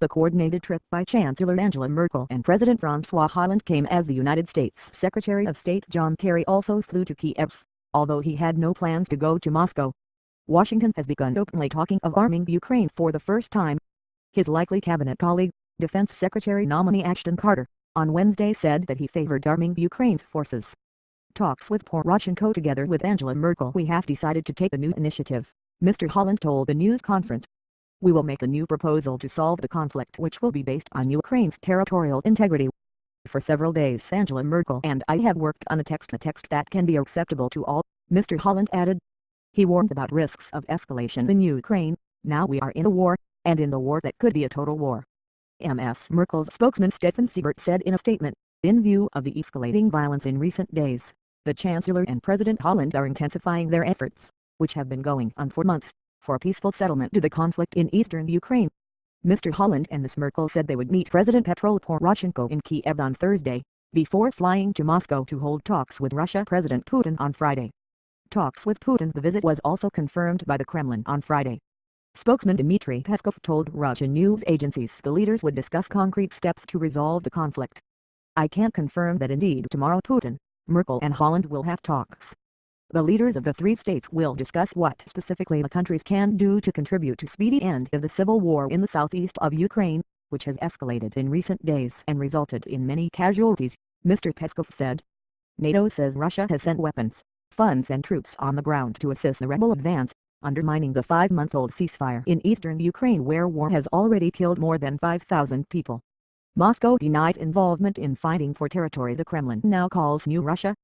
The coordinated trip by Chancellor Angela Merkel and President Francois Hollande came as the United States Secretary of State John Kerry also flew to Kiev, although he had no plans to go to Moscow. Washington has begun openly talking of arming Ukraine for the first time. His likely cabinet colleague, Defense Secretary nominee Ashton Carter, on Wednesday said that he favored arming Ukraine's forces. Talks with Poroshenko together with Angela Merkel. We have decided to take a new initiative, Mr. Hollande told the news conference. We will make a new proposal to solve the conflict which will be based on Ukraine's territorial integrity. For several days Angela Merkel and I have worked on a text that can be acceptable to all, Mr. Hollande added. He warned about risks of escalation in Ukraine. Now we are in a war, and in the war that could be a total war. Ms. Merkel's spokesman Stefan Seibert said in a statement, in view of the escalating violence in recent days, the Chancellor and President Hollande are intensifying their efforts, which have been going on for months, for a peaceful settlement to the conflict in eastern Ukraine. Mr. Hollande and Ms. Merkel said they would meet President Petro Poroshenko in Kiev on Thursday, before flying to Moscow to hold talks with Russia President Putin on Friday. Talks with Putin. The visit was also confirmed by the Kremlin on Friday. Spokesman Dmitry Peskov told Russian news agencies the leaders would discuss concrete steps to resolve the conflict. I can't confirm that indeed tomorrow Putin, Merkel and Hollande will have talks. The leaders of the three states will discuss what specifically the countries can do to contribute to speedy end of the civil war in the southeast of Ukraine, which has escalated in recent days and resulted in many casualties, Mr. Peskov said. NATO says Russia has sent weapons, funds and troops on the ground to assist the rebel advance, undermining the 5-month-old ceasefire in eastern Ukraine where war has already killed more than 5,000 people. Moscow denies involvement in fighting for territory the Kremlin now calls New Russia,